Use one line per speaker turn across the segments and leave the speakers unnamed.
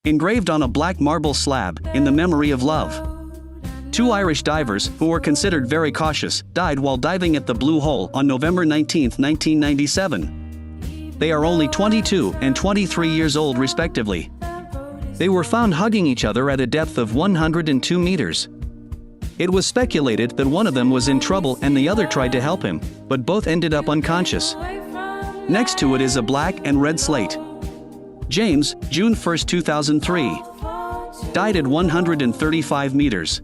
engraved on a black marble slab, in the memory of love. Two Irish divers, who were considered very cautious, died while diving at the Blue Hole on November 19, 1997. They are only 22 and 23 years old respectively. They were found hugging each other at a depth of 102 meters. It was speculated that one of them was in trouble and the other tried to help him, but both ended up unconscious. Next to it is a black and red slate. James, June 1, 2003. Died at 135 meters.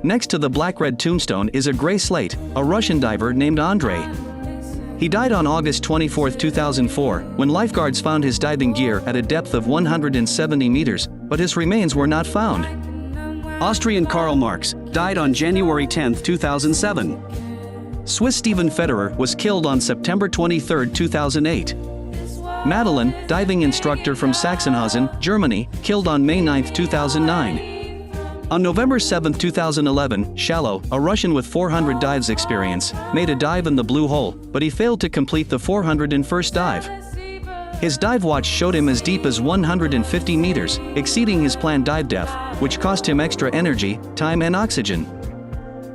Next to the black-red tombstone is a gray slate, a Russian diver named Andrei. He died on August 24, 2004, when lifeguards found his diving gear at a depth of 170 meters, but his remains were not found. Austrian Karl Marx died on January 10, 2007. Swiss Steven Federer was killed on September 23, 2008. Madeline, diving instructor from Sachsenhausen, Germany, killed on May 9, 2009. On November 7, 2011, Shallow, a Russian with 400 dives experience, made a dive in the Blue Hole, but he failed to complete the 401st dive. His dive watch showed him as deep as 150 meters, exceeding his planned dive depth, which cost him extra energy, time and oxygen.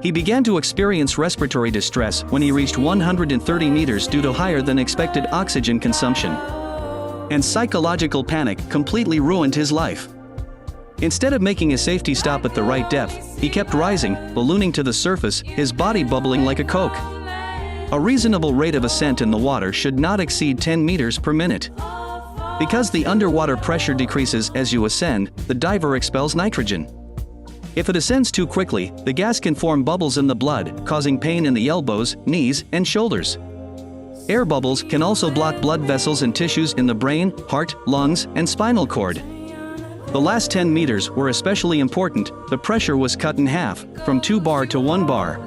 He began to experience respiratory distress when he reached 130 meters due to higher than expected oxygen consumption. And psychological panic completely ruined his life. Instead of making a safety stop at the right depth, he kept rising, ballooning to the surface, his body bubbling like a Coke. A reasonable rate of ascent in the water should not exceed 10 meters per minute. Because the underwater pressure decreases as you ascend, the diver expels nitrogen. If it ascends too quickly, the gas can form bubbles in the blood, causing pain in the elbows, knees, and shoulders. Air bubbles can also block blood vessels and tissues in the brain, heart, lungs, and spinal cord. The last 10 meters were especially important. The pressure was cut in half, from 2 bar to 1 bar.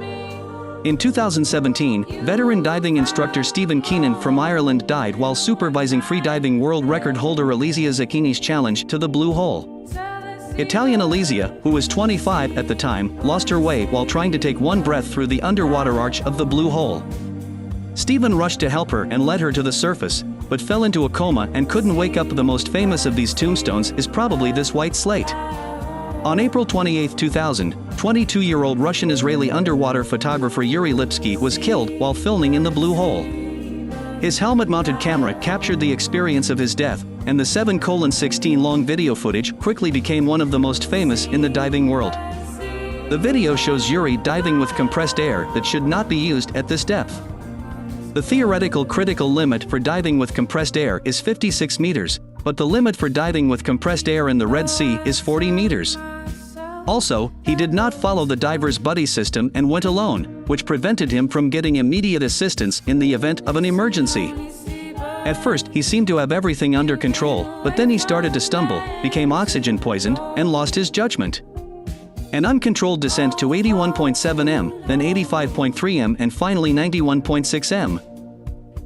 In 2017, veteran diving instructor Stephen Keenan from Ireland died while supervising freediving world record holder Alizia Zacchini's challenge to the Blue Hole. Italian Alizia, who was 25 at the time, lost her way while trying to take one breath through the underwater arch of the Blue Hole. Stephen rushed to help her and led her to the surface, but fell into a coma and couldn't wake up. The most famous of these tombstones is probably this white slate. On April 28, 2000, 22-year-old Russian-Israeli underwater photographer Yuri Lipsky was killed while filming in the Blue Hole. His helmet-mounted camera captured the experience of his death, and the 7:16 long video footage quickly became one of the most famous in the diving world. The video shows Yuri diving with compressed air that should not be used at this depth. The theoretical critical limit for diving with compressed air is 56 meters, but the limit for diving with compressed air in the Red Sea is 40 meters. Also, he did not follow the diver's buddy system and went alone, which prevented him from getting immediate assistance in the event of an emergency. At first, he seemed to have everything under control, but then he started to stumble, became oxygen poisoned, and lost his judgment. An uncontrolled descent to 81.7 m, then 85.3 m, and finally 91.6 m.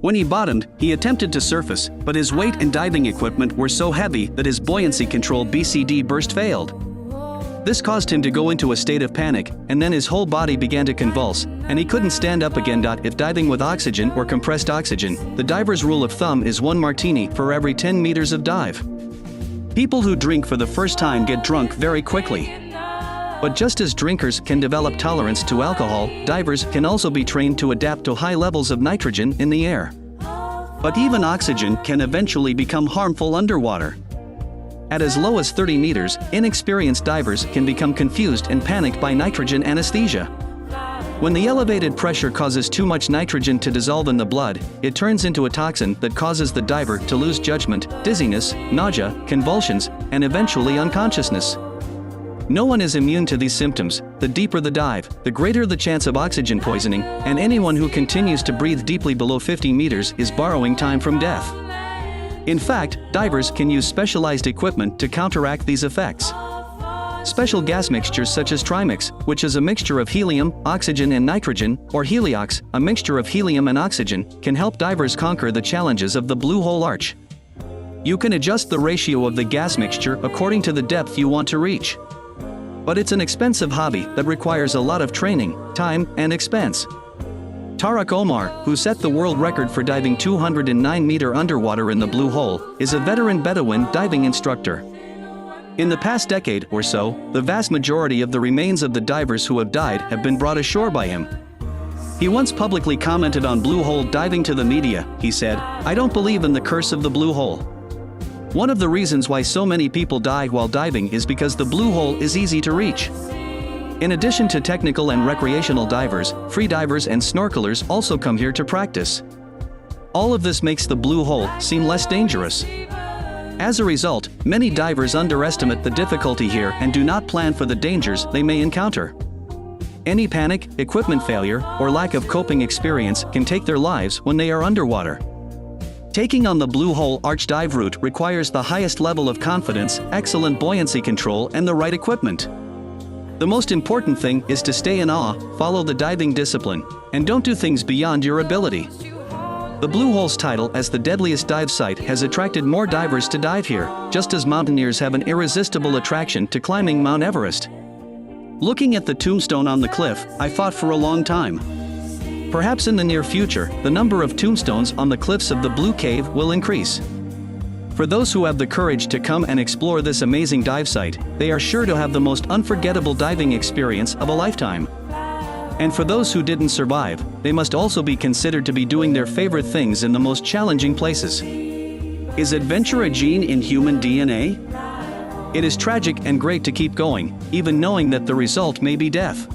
When he bottomed, he attempted to surface, but his weight and diving equipment were so heavy that his buoyancy control BCD burst failed. This caused him to go into a state of panic, and then his whole body began to convulse, and he couldn't stand up again. If diving with oxygen or compressed oxygen, the diver's rule of thumb is 1 martini for every 10 meters of dive. People who drink for the first time get drunk very quickly. But just as drinkers can develop tolerance to alcohol, divers can also be trained to adapt to high levels of nitrogen in the air. But even oxygen can eventually become harmful underwater. At as low as 30 meters, inexperienced divers can become confused and panicked by nitrogen anesthesia. When the elevated pressure causes too much nitrogen to dissolve in the blood, it turns into a toxin that causes the diver to lose judgment, dizziness, nausea, convulsions, and eventually unconsciousness. No one is immune to these symptoms. The deeper the dive, the greater the chance of oxygen poisoning, and anyone who continues to breathe deeply below 50 meters is borrowing time from death. In fact, divers can use specialized equipment to counteract these effects. Special gas mixtures such as Trimix, which is a mixture of helium, oxygen and nitrogen, or Heliox, a mixture of helium and oxygen, can help divers conquer the challenges of the Blue Hole Arch. You can adjust the ratio of the gas mixture according to the depth you want to reach. But it's an expensive hobby that requires a lot of training, time, and expense. Tariq Omar, who set the world record for diving 209 meters underwater in the Blue Hole, is a veteran Bedouin diving instructor. In the past decade or so, the vast majority of the remains of the divers who have died have been brought ashore by him. He once publicly commented on Blue Hole diving to the media. He said, "I don't believe in the curse of the Blue Hole. One of the reasons why so many people die while diving is because the Blue Hole is easy to reach." In addition to technical and recreational divers, free divers and snorkelers also come here to practice. All of this makes the Blue Hole seem less dangerous. As a result, many divers underestimate the difficulty here and do not plan for the dangers they may encounter. Any panic, equipment failure, or lack of coping experience can take their lives when they are underwater. Taking on the Blue Hole arch dive route requires the highest level of confidence, excellent buoyancy control, and the right equipment. The most important thing is to stay in awe, follow the diving discipline, and don't do things beyond your ability. The Blue Hole's title as the deadliest dive site has attracted more divers to dive here, just as mountaineers have an irresistible attraction to climbing Mount Everest. Looking at the tombstone on the cliff, I thought for a long time. Perhaps in the near future, the number of tombstones on the cliffs of the Blue Cave will increase. For those who have the courage to come and explore this amazing dive site, they are sure to have the most unforgettable diving experience of a lifetime. And for those who didn't survive, they must also be considered to be doing their favorite things in the most challenging places. Is adventure a gene in human DNA? It is tragic and great to keep going, even knowing that the result may be death.